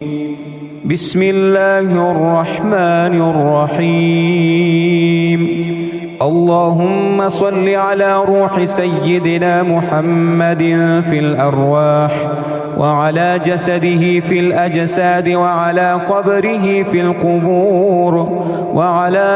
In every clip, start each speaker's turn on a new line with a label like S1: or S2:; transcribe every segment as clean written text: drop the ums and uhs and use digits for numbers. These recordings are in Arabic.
S1: بسم الله الرحمن الرحيم. اللهم صل على روح سيدنا محمد في الأرواح، وعلى جسده في الأجساد، وعلى قبره في القبور، وعلى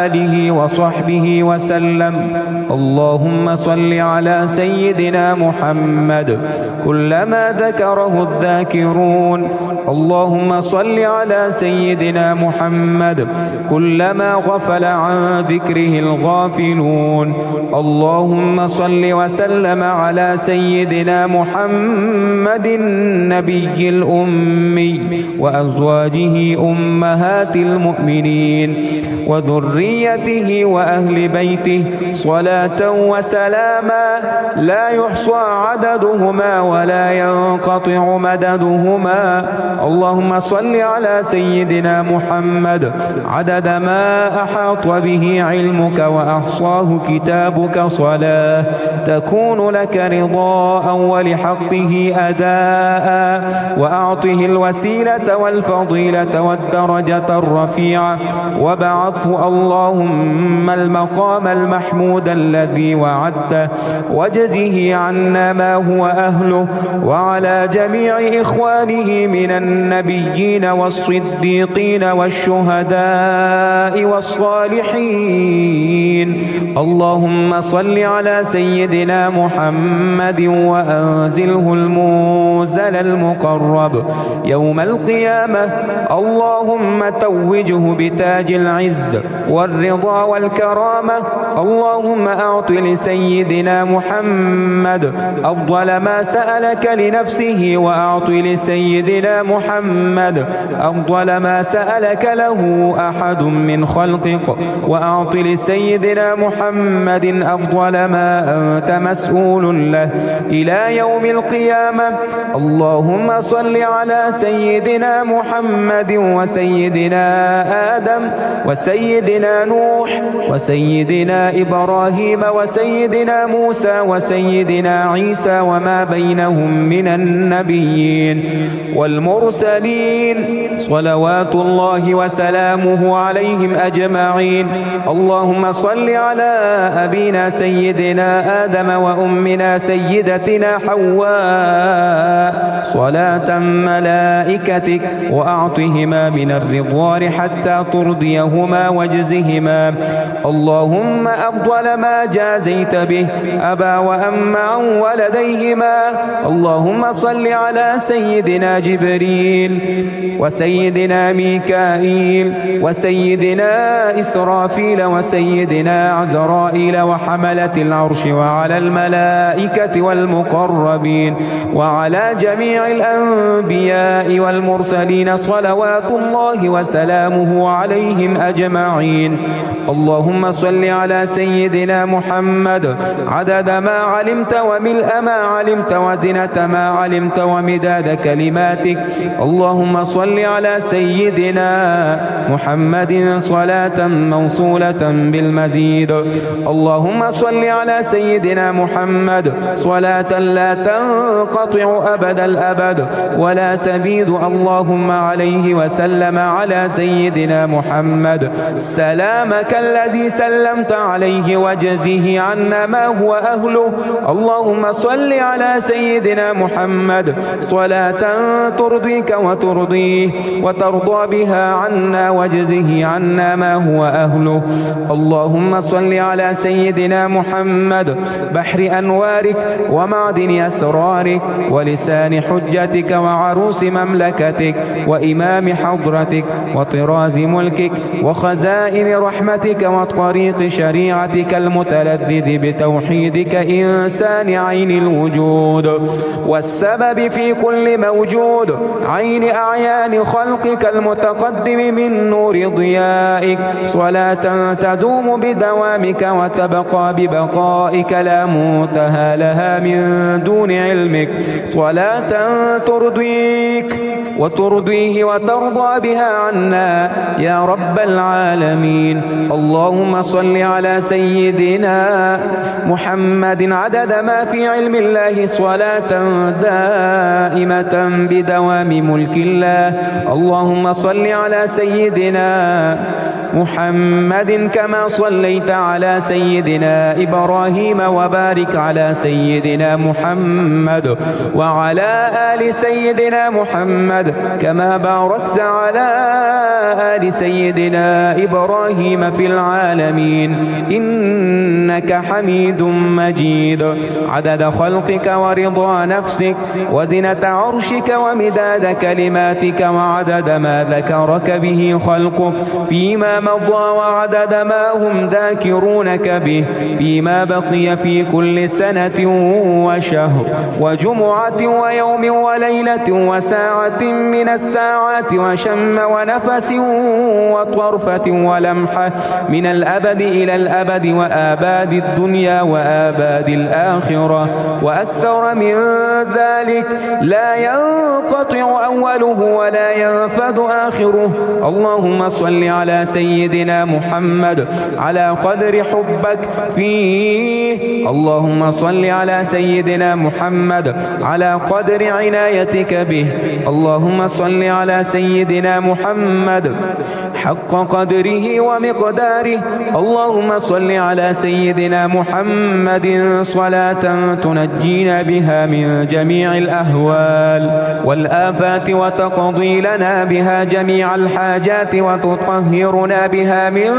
S1: آله وصحبه وسلم. اللهم صل على سيدنا محمد كلما ذكره الذاكرون. اللهم صل على سيدنا محمد كلما غفل عن ذكره الغافلون. اللهم صل وسلم على سيدنا محمد النبي الأمي، وأزواجه أمهات المؤمنين، وذريته وأهل بيته، صلاة وسلاما لا يحصى عددهما ولا ينقطع مددهما. اللهم صل على سيدنا محمد عدد ما أحاط به علمك وأحصاه كتابك، صلاة تكون لك رضاء ولحقه أداء. وأعطه الوسيلة والفضيلة والدرجة الرفيعة، وابعثه اللهم المقام المحمود الذي وعدته، واجزه عنا ما هو أهله، وعلى جميع إخوانه من النبيين والصديقين والشهداء والصالحين. اللهم صل على سيدنا محمد وأنزله المنزل المقرب يوم القيامة. اللهم توجه بتاج العز والرضا والكرامة. اللهم أعط لسيدنا محمد أفضل ما سألك لنفسه، وأعط لسيدنا محمد أفضل ما سألك له أحد من خلقك، وأعط لسيدنا محمد أفضل ما أنت مسؤول له إلى يوم القيامة. اللهم صل على سيدنا محمد وسيدنا آدم وسيدنا نوح وسيدنا إبراهيم وسيدنا موسى وسيدنا عيسى وما بينهم من النبيين والمرسلين، صلوات الله وسلامه عليهم أجمعين. اللهم صل على أبينا سيدنا آدم وأمنا سيدتنا حواء صلاة ملائكتك، وأعطهما من الرضوان حتى ترضيهما واجزهما. اللهم أفضل ما جازيت به أبا وأم عن ولديهما. اللهم صل على سيدنا جبريل وسيدنا ميكائيل وسيدنا إسرافيل وسيدنا عزرائيل وحملة العرش، وعلى الملائكة والمقربين، وعلى جميع الأنبياء والمرسلين، صلوات الله وسلامه عليهم أجمعين. اللهم صل على سيدنا محمد عدد ما علمت وملء ما علمت وزنة ما علمت ومداد كلماتك. اللهم صل على سيدنا محمد صلاة موصولة بالمزيد. اللهم صل على سيدنا محمد صلاة لا تنقطع أبد الأبد ولا تبيد. اللهم عليه وسلم على سيدنا محمد سلامك الذي سلمت عليه، وجزه عنا ما هو أهله. اللهم صل على سيدنا محمد صلاة ترضيك وترضيه وترضى بها عنا، وجزه عنا ما هو أهله. اللهم صل على سيدنا محمد بحر أنوارك ومعدن أسرارك ولسان حجتك وعروس مملكتك وإمام حضرتك وطراز ملكك وخزائن رحمتك وطريق شريعتك المتلذذ بتوحيدك، إنسان عين الوجود والسبب في كل موجود، عين أعيان خلقك المتقدم من نور ضيائك، صلاة تدوم بدوامك وتبقى ببقائك لا منتهى لها من دون علمك، صلاة ترضيك وترضيه وترضى بها عنا يا رب العالمين. اللهم صل على سيدنا محمد عدد ما في علم الله صلاة دائمة بدوام ملك الله. اللهم صل على سيدنا محمد كما صليت على سيدنا إبراهيم وبارك على سيدنا محمد وعلى آل سيدنا محمد كما باركت على آل سيدنا إبراهيم في العالمين إنك حميد مجيد. عدد خلقك ورضا نفسك وزنة عرشك ومداد كلماتك وعدد ما ذكرك به خلقك فيما مضى وعدد ما هم ذاكرونك به فيما بقي في كل سنة وشهر وجمعة ويوم وليلة وساعة من الساعات وشم ونفس وطرفة ولمحة من الأبد إلى الأبد وآباد الدنيا وآباد الآخرة وأكثر من ذلك لا ينقطع أوله ولا ينفد آخره. اللهم صل على سيدنا محمد على قدر حبك فيه. اللهم صل على سيدنا محمد على قدر عنايتك به. اللهم صل على سيدنا محمد حق قدره ومقداره. اللهم صل على سيدنا محمد صلاة تنجينا بها من جميع الأهوال والآفات وتقضي لنا بها جميع الحاجات وتطهرنا بها من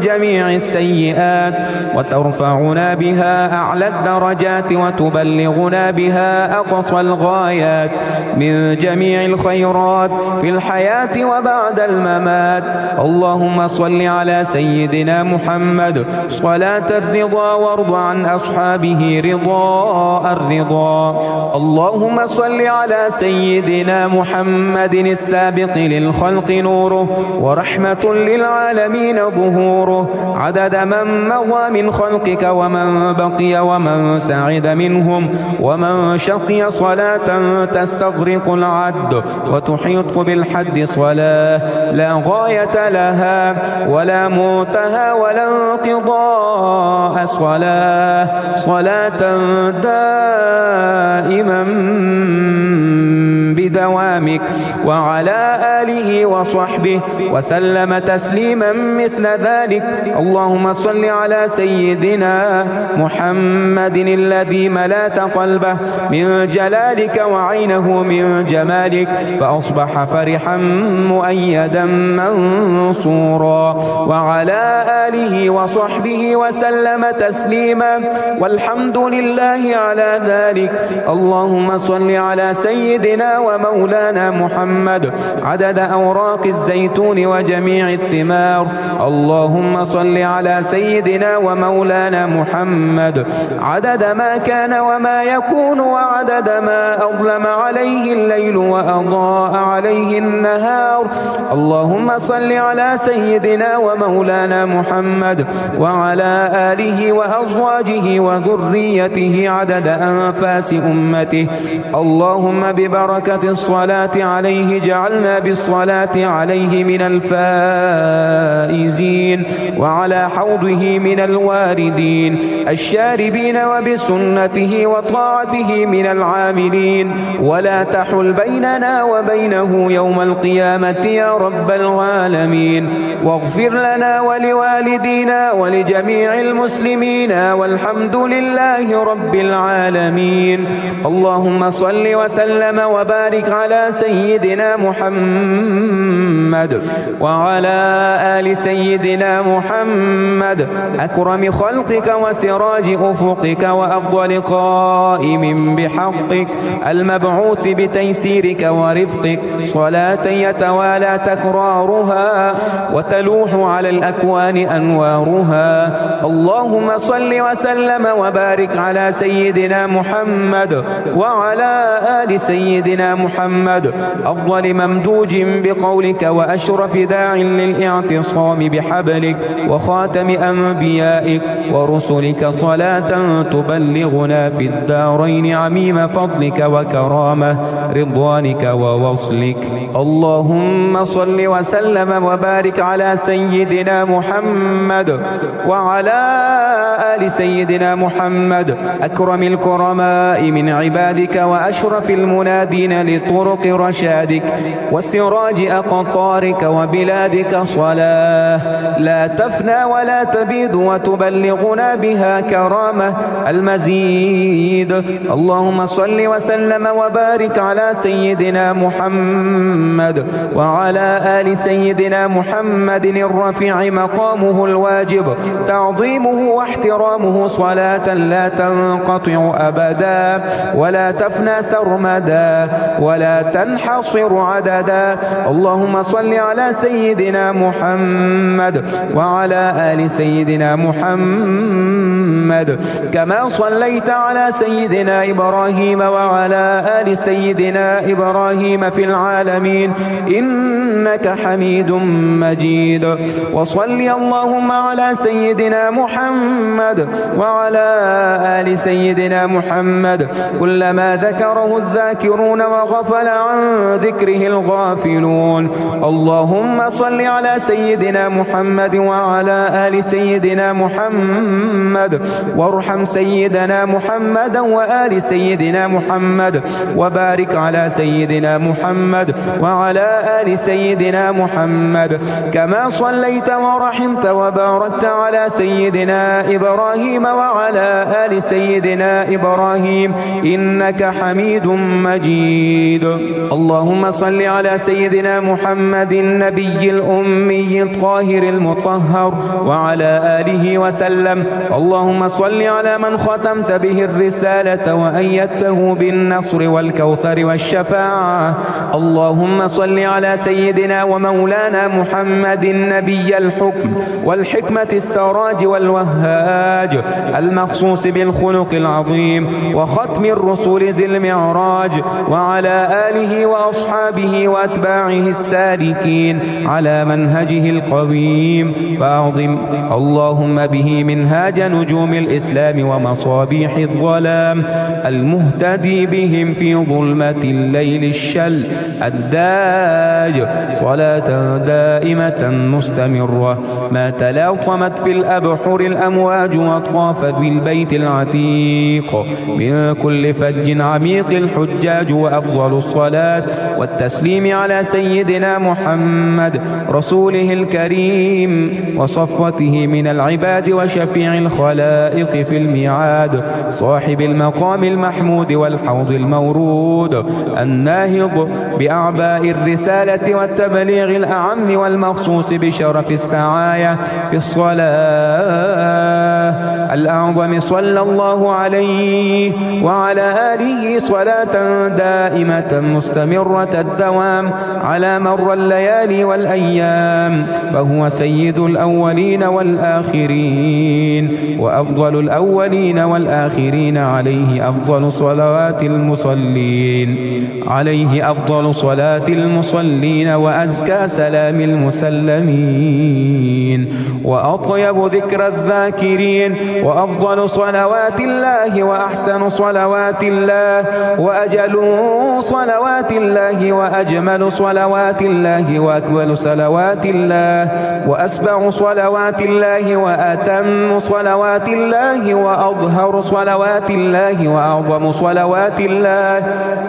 S1: جميع السيئات وترفعنا بها أعلى الدرجات وتبلغنا بها أقصى الغايات من جميع الخيرات في الحياة وبعد الممات. اللهم صل على سيدنا محمد صلاة الرضا وارض عن أصحابه رضاء الرضا. اللهم صل على سيدنا محمد السابق للخلق نوره ورحمة للعالمين ظهوره عدد من مضى من خلقك ومن بقي ومن سعد منهم ومن شقي صلاة تستغرق العد وتحيط بالحد صلاة لا غاية لها ولا منتهى ولا انقضاء صلاة دائما بدوامك وعلى آله وصحبه وسلم تسليما مثل ذلك. اللهم صل على سيدنا محمد الذي ملأت قلبه من جلالك وعينه من جمالك فأصبح فرحا مؤيدا منصورا وعلى آله وصحبه وسلم تسليما والحمد لله على ذلك. اللهم صل على سيدنا ومولانا محمد عدد أوراق الزيتون وجميع الثمار. اللهم صل على سيدنا ومولانا محمد عدد ما كان وما يكون وعدد ما أظلم عليه الليل وأضاء عليه النهار. اللهم صل على سيدنا ومولانا محمد وعلى آله وأزواجه وذريته عدد أنفاس أمته. اللهم ببركة الصلاة عليه جعلنا بالصلاة عليه من الفائزين وعلى حوضه من الواردين الشاربين وبسنته وطاعته من العاملين ولا تحل بيننا وبينه يوم القيامة يا رب العالمين. واغفر لنا ولوالدينا ولجميع المسلمين والحمد لله رب العالمين. اللهم صل وسلم وبارك على سيدنا محمد وعلى آل سيدنا محمد أكرم خلقك وسراج أفقك وأفضل قائم بحقك المبعوث بتيسيرك ورفقك صلاة يتوالى تكرارها وتلوح على الأكوان أنوارها. اللهم صل وسلم وبارك على سيدنا محمد وعلى آل سيدنا محمد محمد أفضل ممدوج بقولك وأشرف داع للاعتصام بحبلك وخاتم أنبيائك ورسلك صلاة تبلغنا في الدارين عميم فضلك وكرامة رضوانك ووصلك. اللهم صل وسلم وبارك على سيدنا محمد وعلى آل سيدنا محمد أكرم الكرماء من عبادك وأشرف المنادين لطرق رشادك وسراج أقطارك وبلادك صلاة لا تفنى ولا تبيد وتبلغنا بها كرامة المزيد. اللهم صل وسلم وبارك على سيدنا محمد وعلى آل سيدنا محمد الرفيع مقامه الواجب تعظيمه واحترامه صلاة لا تنقطع أبدا ولا تفنى سرمدا ولا تنحصر عددا. اللهم صل على سيدنا محمد وعلى آل سيدنا محمد كما صليت على سيدنا إبراهيم وعلى آل سيدنا إبراهيم في العالمين إنك حميد مجيد. وصل اللهم على سيدنا محمد وعلى آل سيدنا محمد كلما ذكره الذاكرون وغفل عن ذكره الغافلون. اللهم صل على سيدنا محمد وعلى آل سيدنا محمد وارحم سيدنا محمد وآل سيدنا محمد وبارك على سيدنا محمد وعلى آل سيدنا محمد كما صليت ورحمت وباركت على سيدنا إبراهيم وعلى آل سيدنا إبراهيم إنك حميد مجيد. اللهم صل على سيدنا محمد النبي الأمي الطاهر المطهر وعلى آله وسلم. اللهم صل على من ختمت به الرسالة وأيدته بالنصر والكوثر والشفاعة. اللهم صل على سيدنا ومولانا محمد النبي الحكم والحكمة السراج والوهاج المخصوص بالخلق العظيم وختم الرسول ذي المعراج وعلى آله وأصحابه وأتباعه السالكين على منهجه القويم فأعظم اللهم به منهاج نجوم الإسلام ومصابيح الظلام المهتدي بهم في ظلمة الليل الشل الداج صلاة دائمة مستمرة ما تلاطمت في الأبحر الأمواج وطاف في البيت العتيق من كل فج عميق الحجاج. وأفضل الصلاة والتسليم على سيدنا محمد رسوله الكريم وصفوته من العباد وشفيع الخلائق في الميعاد صاحب المقام المحمود والحوض المورود الناهض بأعباء الرسالة والتبليغ الأعم والمخصوص بشرف السعاية في الصلاة الأعظم صلى الله عليه وعلى آله صلاة دائمة مستمرة الدوام على مر الليالي والأيام فهو سيد الأولين والآخرين وأفضل الأولين والآخرين عليه أفضل صلوات المصلين عليه أفضل صلاة المصلين وأزكى سلام المسلمين وأطيب ذكر الذاكرين وأفضل صلوات الله وأحسن صلوات الله وأجل صلوات الله وأجمل صلوات الله وأكمل صلوات الله وأسبع صلوات الله وأتم صلوات الله وأظهر صلوات الله وأعظم صلوات الله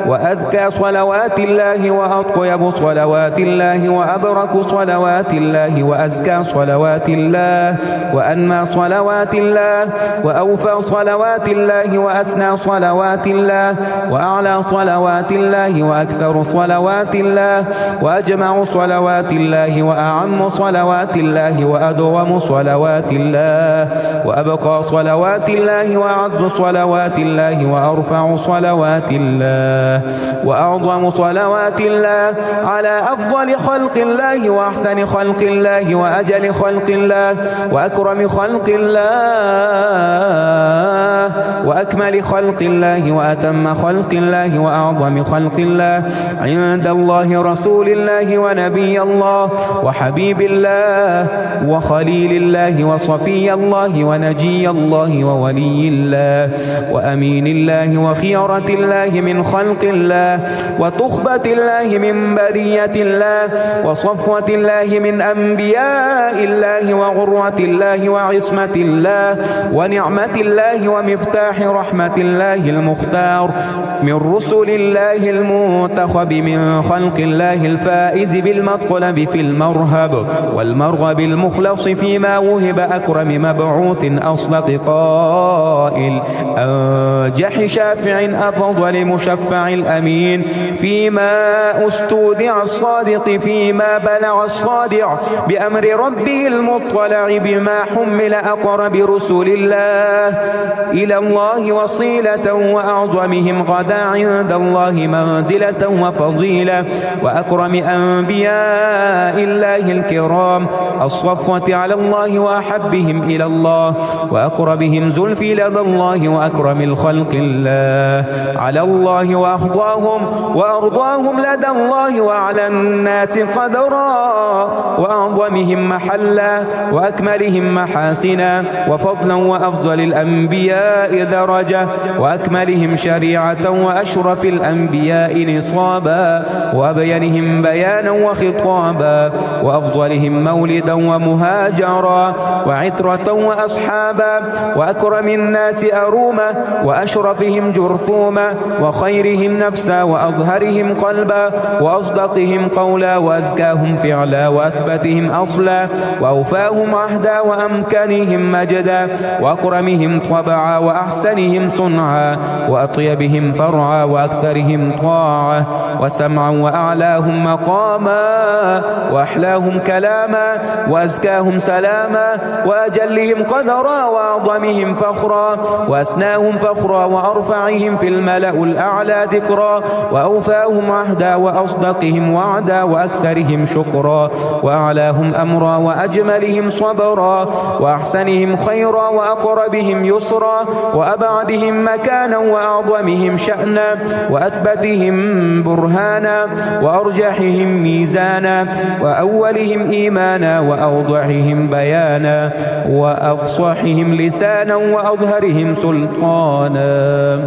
S1: وأذكى صلوات الله وأطيب صلوات الله وأبرك صلوات الله وأزكى صلوات الله وأنمى صلوات الله وأوفى صلوات الله وأسنى صلوات الله وأعلى صلوات الله وأكثر صلوات الله وأجمع صلوات الله وأعم صلوات الله وأدوم صلوات الله وأبقى صلوات الله وأعز صلوات الله وأرفع صلوات الله وأعظم صلوات الله على أفضل خلق الله وأحسن خلق الله وأجل خلق الله وأكرم خلق الله وأكمل خلق الله وأتم خلق الله وأعظم خلق الله عند الله رسول الله ونبي الله وحبيب الله وخليل الله وصفي الله ونجي الله وولي الله وأمين الله وخيرة الله من خلق الله وتخبة الله من برية الله وصفوة الله من أنبياء الله وغروة الله وعصمة الله ونعمة الله ومفتاح رحمة الله المختار من رسل الله المنتخب من خلق الله الفائز بالمطلب في المرهب والمرغب المخلص فيما وهب أكرم مبعوث أصدق قائل أنجح شافع أفضل مشفع الأمين فيما أستودع الصادق فيما بلغ الصادع بأمر ربه المطلع بما حمل أقرب رسل الله إلى الله وصيلة وأعظمهم غدا عند الله منزلة وفضيلة وأكرم أنبياء الله الكرام الصفوة على الله وأحبهم إلى الله وأقربهم زلفي لدى الله وأكرم الخلق الله على الله وأفضاهم وأرضاهم لدى الله وعلى الناس قدرا وأعظمهم محلا وأكملهم محاسنا وفضلا وأفضل الأنبياء درجة وأكملهم شريعة وأشرف الأنبياء نصابا وأبينهم بيانا وخطابا وأفضلهم مولدا ومهاجرا وعترة وأصحابا وأكرم الناس أروما وأشرفهم جرثوما وخيرهم نفسا وأظهرهم قلبا وأصدقهم قولا وأزكاهم فعلا وأثبتهم أصلا وأوفاهم عهدا وأمكنهم مجدا وأكرمهم طبعا وأحسنهم صنعا وأطيبهم فرعا وأكثرهم طاعة وسمعا وأعلاهم مقاما وأحلاهم كلاما وأزكاهم سلاما وأجلهم قدرا وأعظمهم فخرا وأسناهم فخرا وأرفعهم في الملأ الأعلى ذكرا وأوفاهم عهدا وأصدقهم وعدا وأكثرهم شكرا وأعلاهم أمرا وأجملهم صبرا وأحسنهم خيرا وأقربهم يسرا وأبعدهم مكانا وأعظمهم شأنا وأثبتهم برهانا وأرجحهم ميزانا وأولهم إيمانا وأوضحهم بيانا وأفصحهم لسانا وأظهرهم سلطانا.